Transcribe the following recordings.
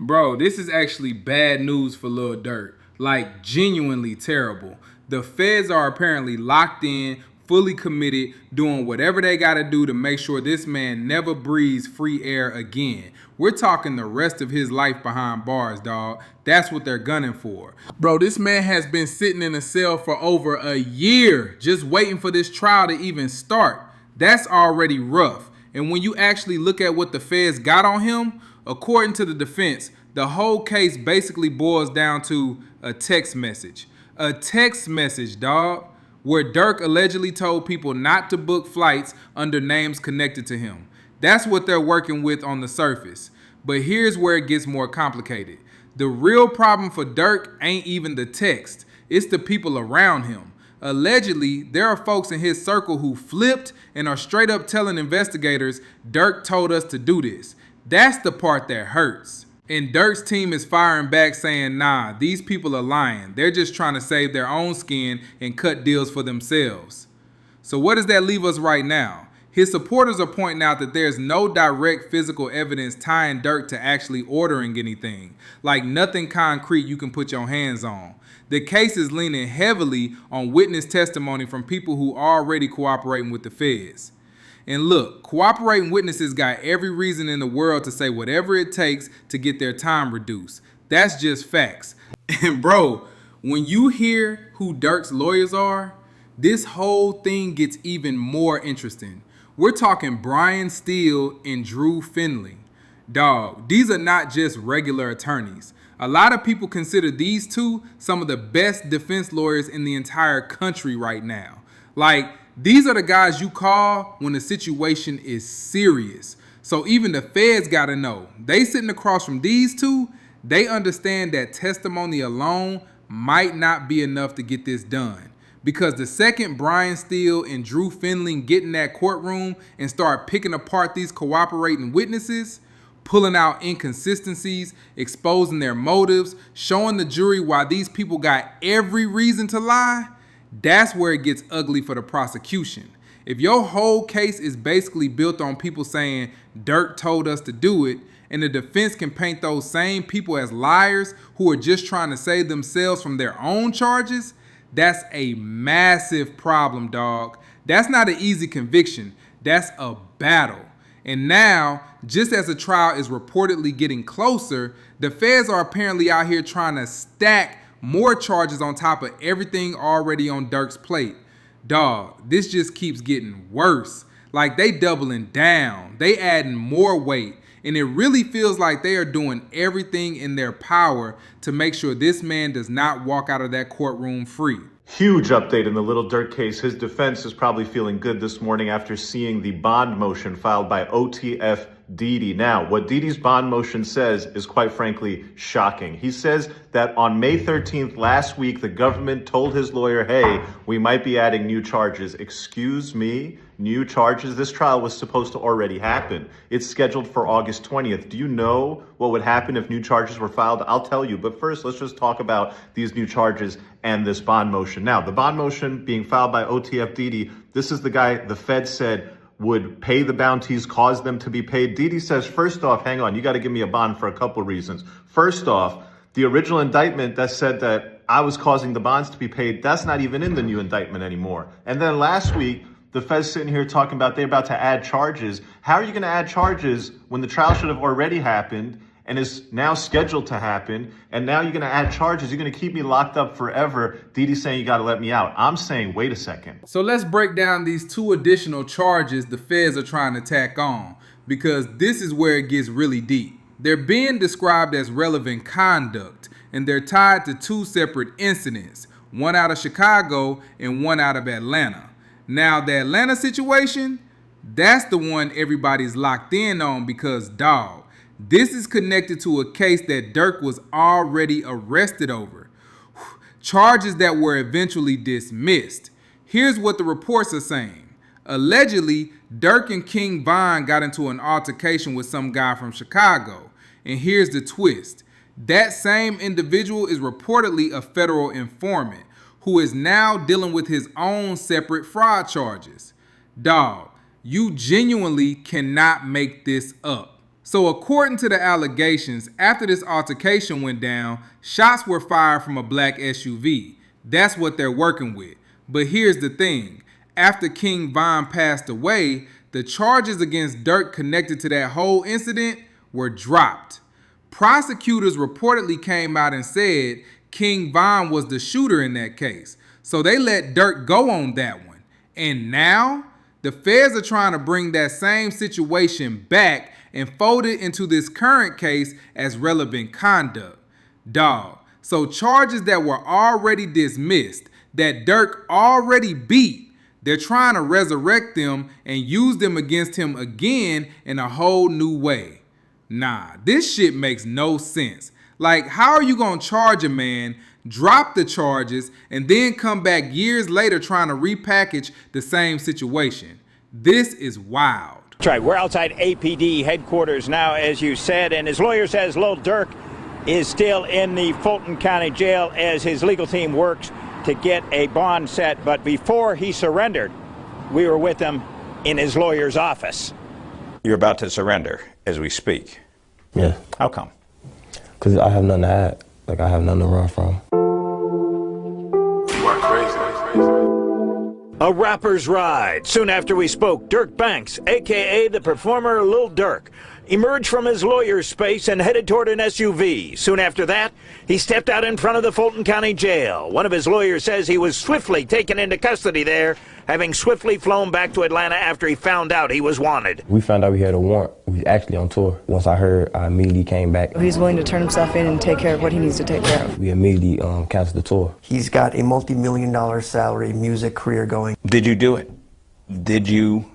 Bro, this is actually bad news for Lil Durk. Like, genuinely terrible. The feds are apparently locked in, fully committed, doing whatever they gotta do to make sure this man never breathes free air again. We're talking the rest of his life behind bars, dog. That's what they're gunning for. Bro, this man has been sitting in a cell for over a year, just waiting for this trial to even start. That's already rough. And when you actually look at what the feds got on him, according to the defense, the whole case basically boils down to a text message. A text message, dog, where Durk allegedly told people not to book flights under names connected to him. That's what they're working with on the surface. But here's where it gets more complicated. The real problem for Durk ain't even the text. It's the people around him. Allegedly, there are folks in his circle who flipped and are straight up telling investigators Durk told us to do this. That's the part that hurts. And Durk's team is firing back saying, nah, these people are lying. They're just trying to save their own skin and cut deals for themselves. So what does that leave us right now? His supporters are pointing out that there's no direct physical evidence tying Durk to actually ordering anything. Like nothing concrete you can put your hands on. The case is leaning heavily on witness testimony from people who are already cooperating with the feds. And look, cooperating witnesses got every reason in the world to say whatever it takes to get their time reduced. That's just facts. And bro, when you hear who Durk's lawyers are, this whole thing gets even more interesting. We're talking Brian Steele and Drew Finley. Dog, these are not just regular attorneys. A lot of people consider these two some of the best defense lawyers in the entire country right now. Like, these are the guys you call when the situation is serious. So even the feds gotta know. They sitting across from these two, they understand that testimony alone might not be enough to get this done. Because the second Brian Steele and Drew Finley get in that courtroom and start picking apart these cooperating witnesses, pulling out inconsistencies, exposing their motives, showing the jury why these people got every reason to lie, that's where it gets ugly for the prosecution. If your whole case is basically built on people saying Durk told us to do it, and the defense can paint those same people as liars who are just trying to save themselves from their own charges, that's a massive problem, dog. That's not an easy conviction. That's a battle. And now, just as the trial is reportedly getting closer, the feds are apparently out here trying to stack more charges on top of everything already on Durk's plate. Dog, this just keeps getting worse. Like they doubling down, they adding more weight, and it really feels like they are doing everything in their power to make sure this man does not walk out of that courtroom free. Huge update in the Lil Durk case. His defense is probably feeling good this morning after seeing the bond motion filed by OTF Didi. Now, what Didi's bond motion says is quite frankly shocking. He says that on May 13th last week, the government told his lawyer, hey, we might be adding new charges. Excuse me? New charges? This trial was supposed to already happen. It's scheduled for August 20th. Do you know what would happen if new charges were filed? I'll tell you. But first, let's just talk about these new charges and this bond motion. Now, the bond motion being filed by OTF Didi, this is the guy the Fed said would pay the bounties, cause them to be paid. Didi says, first off, hang on, you got to give me a bond for a couple reasons. First off, the original indictment that said that I was causing the bonds to be paid, that's not even in the new indictment anymore. And then last week, the Fed's sitting here talking about they're about to add charges. How are you going to add charges when the trial should have already happened and is now scheduled to happen? And now you're going to add charges. You're going to keep me locked up forever. Didi's saying you got to let me out. I'm saying, wait a second. So let's break down these two additional charges the feds are trying to tack on, because this is where it gets really deep. They're being described as relevant conduct, and they're tied to two separate incidents, one out of Chicago and one out of Atlanta. Now, the Atlanta situation, that's the one everybody's locked in on because, dog, this is connected to a case that Durk was already arrested over. Charges that were eventually dismissed. Here's what the reports are saying. Allegedly, Durk and King Von got into an altercation with some guy from Chicago. And here's the twist. That same individual is reportedly a federal informant who is now dealing with his own separate fraud charges. Dog, you genuinely cannot make this up. So according to the allegations, after this altercation went down, shots were fired from a black SUV. That's what they're working with. But here's the thing. After King Von passed away, the charges against Durk connected to that whole incident were dropped. Prosecutors reportedly came out and said King Von was the shooter in that case. So they let Durk go on that one. And now the feds are trying to bring that same situation back and fold it into this current case as relevant conduct. Dog. So charges that were already dismissed, that Durk already beat, they're trying to resurrect them and use them against him again in a whole new way. Nah, this shit makes no sense. Like, how are you gonna charge a man, drop the charges, and then come back years later trying to repackage the same situation? This is wild. That's right. We're outside APD headquarters now, as you said, and his lawyer says Lil Durk is still in the Fulton County Jail as his legal team works to get a bond set. But before he surrendered, we were with him in his lawyer's office. You're about to surrender as we speak. Yeah. How come? Because I have nothing to hide. Like, I have nothing to run from. You are crazy. A rapper's ride. Soon after we spoke, Durk Banks, a.k.a. the performer Lil Durk, emerged from his lawyer's space and headed toward an SUV. Soon after that, he stepped out in front of the Fulton County Jail. One of his lawyers says he was swiftly taken into custody there, having swiftly flown back to Atlanta after he found out he was wanted. We found out we had a warrant. We was actually on tour. Once I heard, I immediately came back. He's willing to turn himself in and take care of what he needs to take care of. We immediately canceled the tour. He's got a multi-million-dollar salary music career going. Did you do it? Did you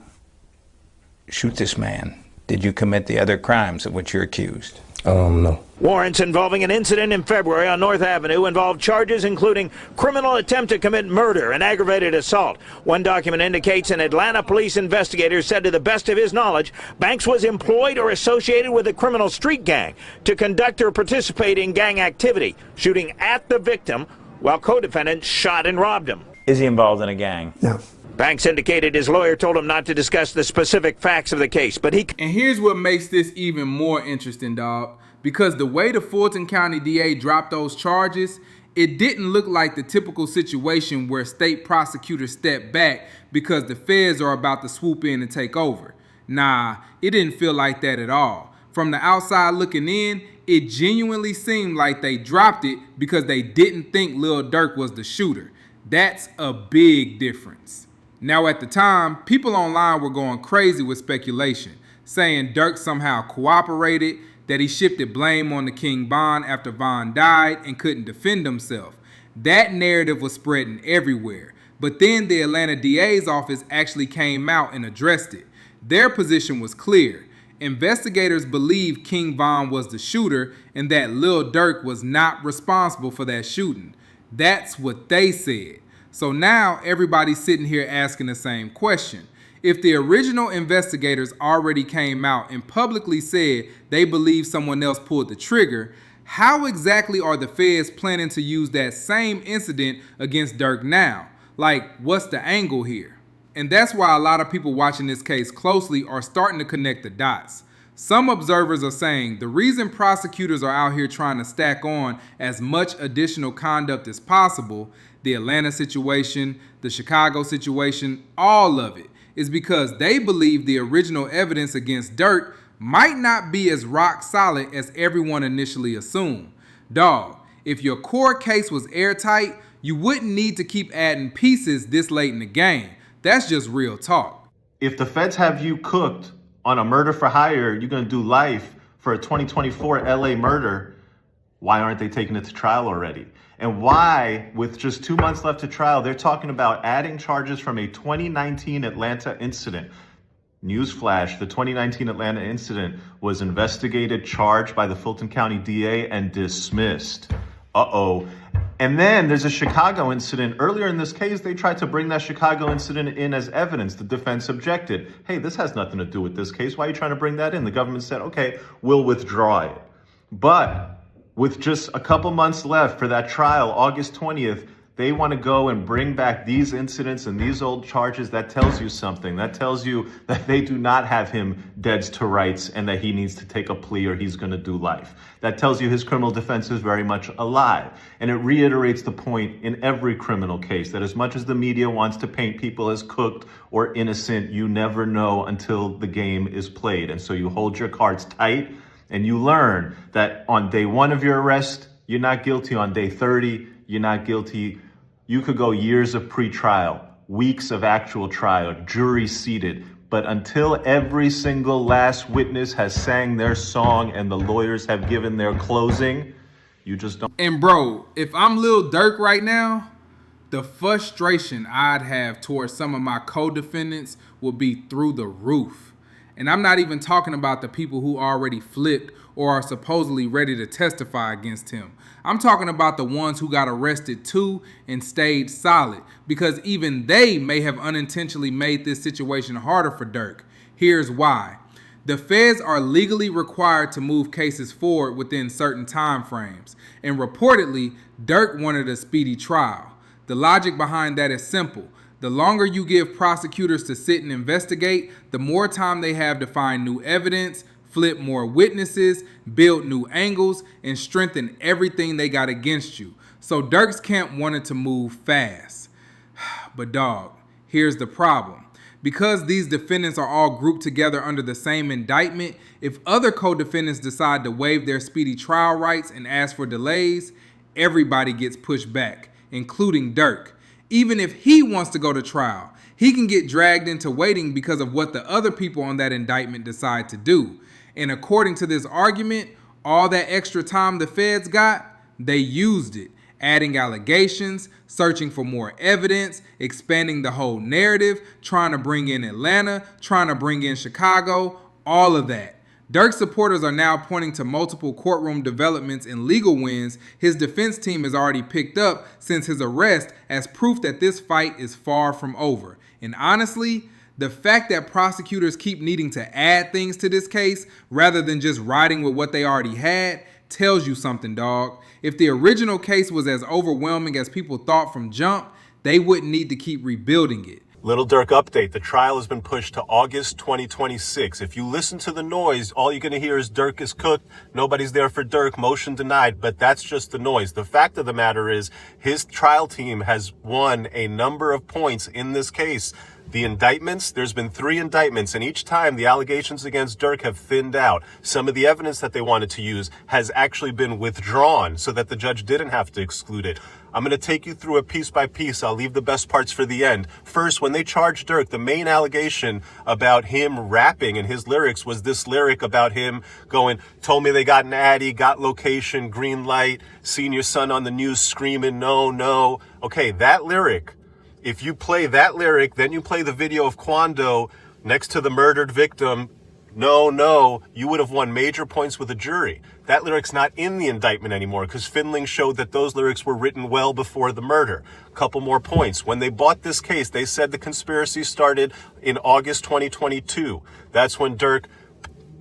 shoot this man? Did you commit the other crimes of which you're accused? No. Warrants involving an incident in February on North Avenue involved charges including criminal attempt to commit murder and aggravated assault. One document indicates an Atlanta police investigator said to the best of his knowledge, Banks was employed or associated with a criminal street gang to conduct or participate in gang activity, shooting at the victim while co-defendants shot and robbed him. Is he involved in a gang? No. Banks indicated his lawyer told him not to discuss the specific facts of the case, but he... And here's what makes this even more interesting, dog. Because the way the Fulton County DA dropped those charges, it didn't look like the typical situation where state prosecutors step back because the feds are about to swoop in and take over. Nah, it didn't feel like that at all. From the outside looking in, it genuinely seemed like they dropped it because they didn't think Lil Durk was the shooter. That's a big difference. Now at the time, people online were going crazy with speculation, saying Durk somehow cooperated, that he shifted blame on the King Von after Von died and couldn't defend himself. That narrative was spreading everywhere. But then the Atlanta DA's office actually came out and addressed it. Their position was clear. Investigators believed King Von was the shooter and that Lil Durk was not responsible for that shooting. That's what they said. So now everybody's sitting here asking the same question. If the original investigators already came out and publicly said they believe someone else pulled the trigger, how exactly are the feds planning to use that same incident against Durk now? Like, what's the angle here? And that's why a lot of people watching this case closely are starting to connect the dots. Some observers are saying the reason prosecutors are out here trying to stack on as much additional conduct as possible, the Atlanta situation, the Chicago situation, all of it, is because they believe the original evidence against Durk might not be as rock solid as everyone initially assumed. Dog, if your core case was airtight, you wouldn't need to keep adding pieces this late in the game. That's just real talk. If the feds have you cooked on a murder for hire, you're going to do life for a 2024 LA murder, why aren't they taking it to trial already? And why, with just 2 months left to trial, they're talking about adding charges from a 2019 Atlanta incident. Newsflash, the 2019 Atlanta incident was investigated, charged by the Fulton County DA, and dismissed. Uh-oh. And then there's a Chicago incident. Earlier in this case, they tried to bring that Chicago incident in as evidence. The defense objected. Hey, this has nothing to do with this case. Why are you trying to bring that in? The government said, okay, we'll withdraw it. But with just a couple months left for that trial, August 20th, They want to go and bring back these incidents and these old charges. That tells you something. That tells you that they do not have him dead to rights and that he needs to take a plea or he's going to do life. That tells you his criminal defense is very much alive. And it reiterates the point in every criminal case that as much as the media wants to paint people as cooked or innocent, you never know until the game is played. And so you hold your cards tight and you learn that on day 1 of your arrest, you're not guilty. On day 30, you're not guilty. You could go years of pre-trial, weeks of actual trial, jury seated. But until every single last witness has sang their song and the lawyers have given their closing, you just don't. And bro, if I'm Lil Durk right now, the frustration I'd have towards some of my co-defendants would be through the roof. And I'm not even talking about the people who already flipped or are supposedly ready to testify against him. I'm talking about the ones who got arrested too and stayed solid, because even they may have unintentionally made this situation harder for Durk. Here's why. The feds are legally required to move cases forward within certain time frames, and reportedly, Durk wanted a speedy trial. The logic behind that is simple. The longer you give prosecutors to sit and investigate, the more time they have to find new evidence, flip more witnesses, build new angles, and strengthen everything they got against you. So Durk's camp wanted to move fast. But dog, here's the problem. Because these defendants are all grouped together under the same indictment, if other co-defendants decide to waive their speedy trial rights and ask for delays, everybody gets pushed back, including Durk. Even if he wants to go to trial, he can get dragged into waiting because of what the other people on that indictment decide to do. And according to this argument, all that extra time the feds got, they used it, adding allegations, searching for more evidence, expanding the whole narrative, trying to bring in Atlanta, trying to bring in Chicago, all of that. Durk's supporters are now pointing to multiple courtroom developments and legal wins his defense team has already picked up since his arrest as proof that this fight is far from over. And honestly, the fact that prosecutors keep needing to add things to this case rather than just riding with what they already had tells you something, dog. If the original case was as overwhelming as people thought from jump, they wouldn't need to keep rebuilding it. Lil Durk update. The trial has been pushed to August 2026. If you listen to the noise, all you're going to hear is Durk is cooked. Nobody's there for Durk. Motion denied. But that's just the noise. The fact of the matter is his trial team has won a number of points in this case. The indictments, there's been 3 indictments, and each time the allegations against Durk have thinned out. Some of the evidence that they wanted to use has actually been withdrawn so that the judge didn't have to exclude it. I'm going to take you through it piece by piece. I'll leave the best parts for the end. First, when they charged Durk, the main allegation about him rapping in his lyrics was this lyric about him going, told me they got an Addy, got location, green light, seen your son on the news screaming, no, no. Okay, that lyric. If you play that lyric, then you play the video of Quando next to the murdered victim, no, no, you would have won major points with a jury. That lyric's not in the indictment anymore because Findling showed that those lyrics were written well before the murder. Couple more points. When they bought this case, they said the conspiracy started in August 2022. That's when Durk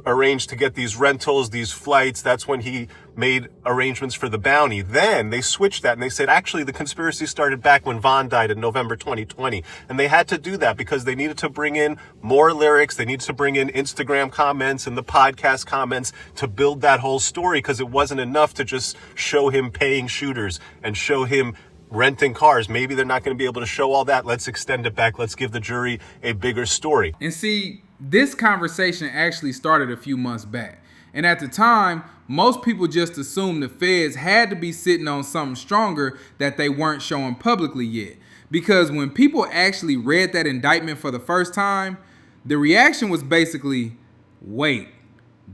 arranged to get these rentals, these flights. That's when he made arrangements for the bounty. Then they switched that and they said, actually, the conspiracy started back when Von died in November 2020. And they had to do that because they needed to bring in more lyrics. They needed to bring in Instagram comments and the podcast comments to build that whole story because it wasn't enough to just show him paying shooters and show him renting cars. Maybe they're not going to be able to show all that. Let's extend it back. Let's give the jury a bigger story. And see, this conversation actually started a few months back. And at the time, most people just assumed the feds had to be sitting on something stronger that they weren't showing publicly yet. Because when people actually read that indictment for the first time, the reaction was basically, wait,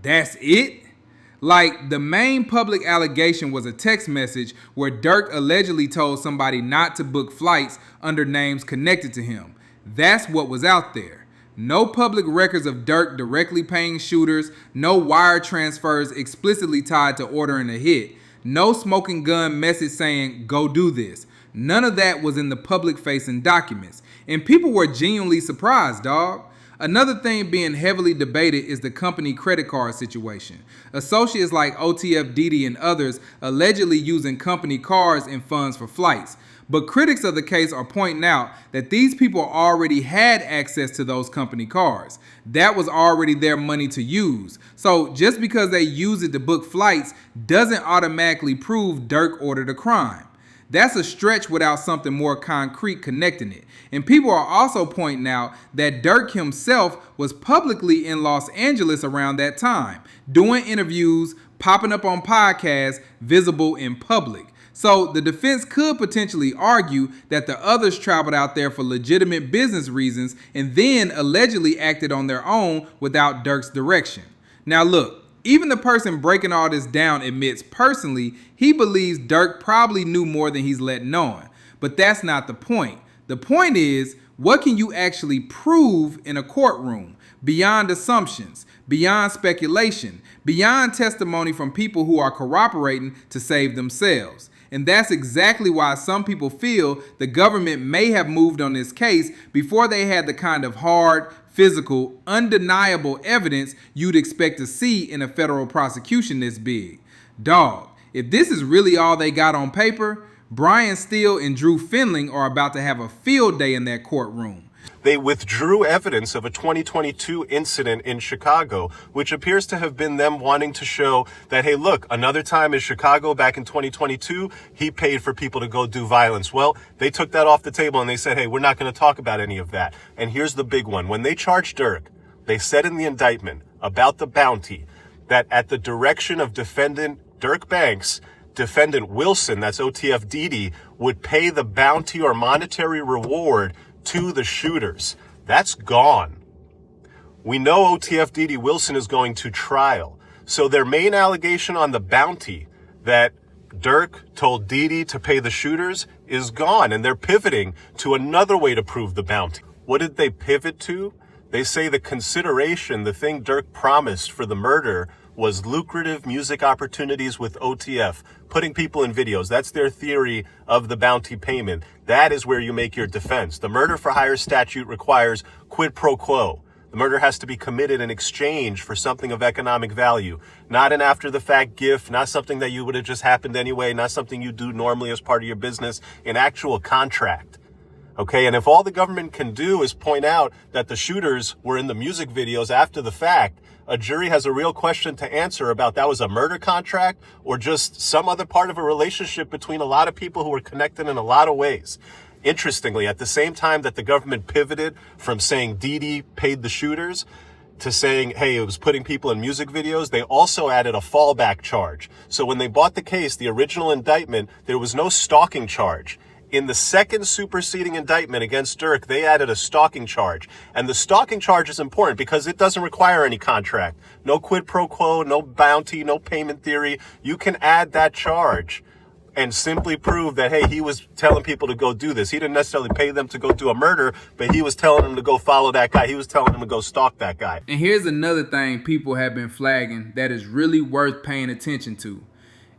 that's it? Like, the main public allegation was a text message where Durk allegedly told somebody not to book flights under names connected to him. That's what was out there. No public records of Durk directly paying shooters, no wire transfers explicitly tied to ordering a hit, no smoking gun message saying, go do this. None of that was in the public-facing documents. And people were genuinely surprised, dog. Another thing being heavily debated is the company credit card situation. Associates like OTF Didi and others allegedly using company cards and funds for flights. But critics of the case are pointing out that these people already had access to those company cars. That was already their money to use. So just because they use it to book flights doesn't automatically prove Durk ordered a crime. That's a stretch without something more concrete connecting it. And people are also pointing out that Durk himself was publicly in Los Angeles around that time, doing interviews, popping up on podcasts, visible in public. So the defense could potentially argue that the others traveled out there for legitimate business reasons and then allegedly acted on their own without Durk's direction. Now look, even the person breaking all this down admits personally he believes Durk probably knew more than he's letting on. But that's not the point. The point is, what can you actually prove in a courtroom beyond assumptions, beyond speculation, beyond testimony from people who are corroborating to save themselves? And that's exactly why some people feel the government may have moved on this case before they had the kind of hard, physical, undeniable evidence you'd expect to see in a federal prosecution this big. Dog, if this is really all they got on paper, Brian Steele and Drew Findling are about to have a field day in that courtroom. They withdrew evidence of a 2022 incident in Chicago, which appears to have been them wanting to show that, hey, look, another time in Chicago back in 2022, he paid for people to go do violence. Well, they took that off the table and they said, hey, we're not going to talk about any of that. And here's the big one. When they charged Durk, they said in the indictment about the bounty that at the direction of defendant Durk Banks, defendant Wilson, that's OTF Didi, would pay the bounty or monetary reward to the shooters. That's gone. We know OTF Didi Wilson is going to trial. So their main allegation on the bounty that Durk told Didi to pay the shooters is gone, and they're pivoting to another way to prove the bounty. What did they pivot to? They say the consideration, the thing Durk promised for the murder, was lucrative music opportunities with OTF, putting people in videos. That's their theory of the bounty payment. That is where you make your defense. The murder for hire statute requires quid pro quo. The murder has to be committed in exchange for something of economic value, not an after-the-fact gift, not something that you would have just happened anyway, not something you do normally as part of your business, an actual contract. Okay, and if all the government can do is point out that the shooters were in the music videos after the fact, a jury has a real question to answer about that was a murder contract or just some other part of a relationship between a lot of people who were connected in a lot of ways. Interestingly, at the same time that the government pivoted from saying Didi paid the shooters to saying, hey, it was putting people in music videos, they also added a fallback charge. So when they bought the case, the original indictment, there was no stalking charge. In the second superseding indictment against Durk, they added a stalking charge. And the stalking charge is important because it doesn't require any contract. No quid pro quo, no bounty, no payment theory. You can add that charge and simply prove that, hey, he was telling people to go do this. He didn't necessarily pay them to go do a murder, but he was telling them to go follow that guy. He was telling them to go stalk that guy. And here's another thing people have been flagging that is really worth paying attention to.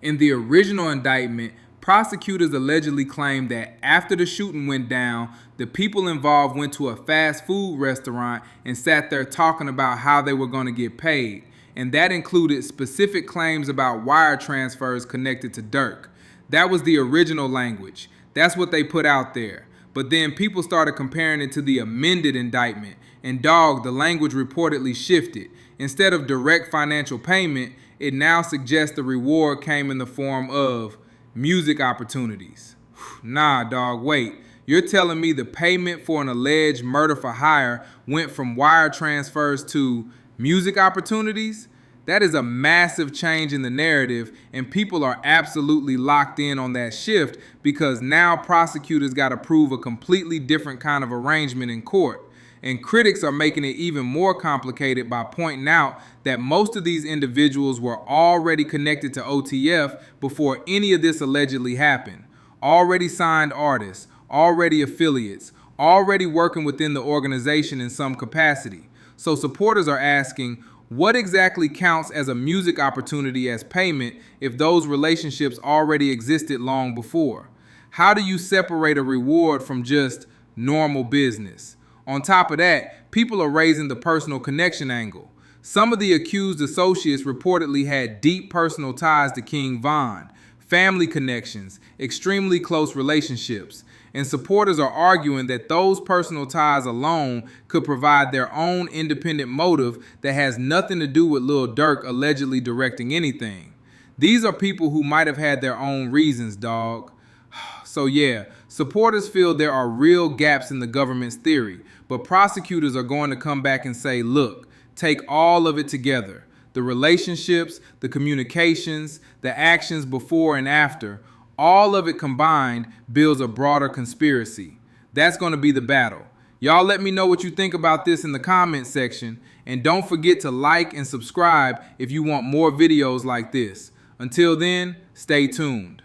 In the original indictment, prosecutors allegedly claimed that after the shooting went down, the people involved went to a fast food restaurant and sat there talking about how they were going to get paid. And that included specific claims about wire transfers connected to Durk. That was the original language. That's what they put out there. But then people started comparing it to the amended indictment. And dog, the language reportedly shifted. Instead of direct financial payment, it now suggests the reward came in the form of music opportunities. Nah, dog, wait. You're telling me the payment for an alleged murder for hire went from wire transfers to music opportunities? That is a massive change in the narrative, and people are absolutely locked in on that shift because now prosecutors got to prove a completely different kind of arrangement in court. And critics are making it even more complicated by pointing out that most of these individuals were already connected to OTF before any of this allegedly happened. Already signed artists, already affiliates, already working within the organization in some capacity. So supporters are asking, what exactly counts as a music opportunity as payment if those relationships already existed long before? How do you separate a reward from just normal business? On top of that, people are raising the personal connection angle. Some of the accused associates reportedly had deep personal ties to King Von. family connections, extremely close relationships. And supporters are arguing that those personal ties alone could provide their own independent motive that has nothing to do with Lil Durk allegedly directing anything. These are people who might have had their own reasons, dog. So yeah, supporters feel there are real gaps in the government's theory, but prosecutors are going to come back and say, look, take all of it together. The relationships, the communications, the actions before and after, all of it combined builds a broader conspiracy. That's going to be the battle. Y'all let me know what you think about this in the comment section, and don't forget to like and subscribe if you want more videos like this. Until then, stay tuned.